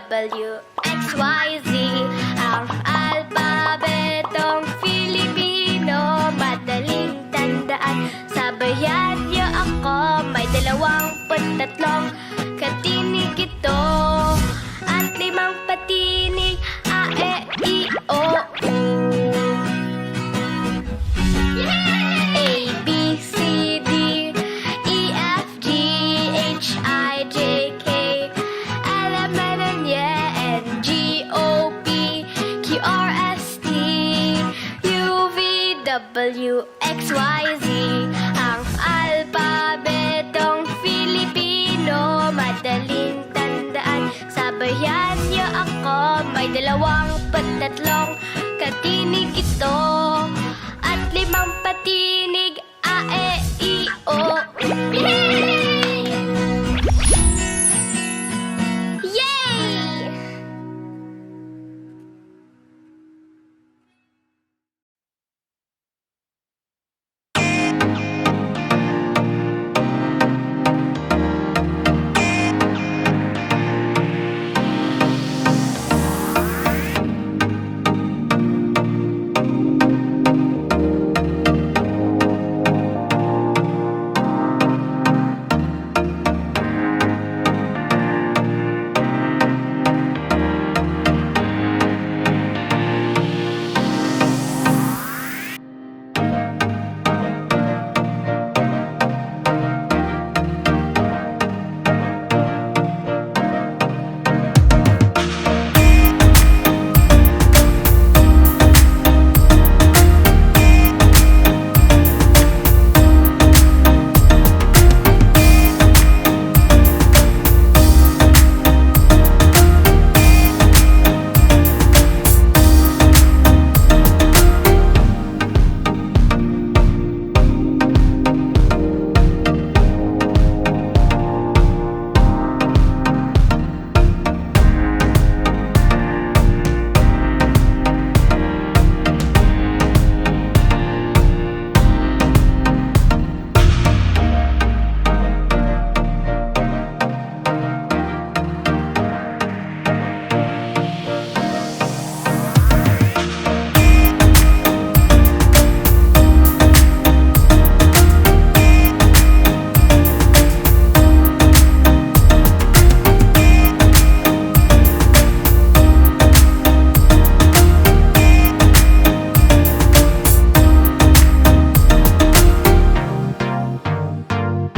W, X, Y, Z. Ang alpabetong Filipino, madaling tandaan. Sabayan niyo ako, may 23 katinig ito. At 5 patinig, A, E, I, O, U. A, B, C, D, E, F, G, H, I, J, K, L, M, N, N, G, O, P, Q, R, S, T, U, V, W, X, Y, Z. Ang alpabetong Filipino, madaling tandaan. Sabayan niyo ako, may 23 katinig ito. At 5 patinig,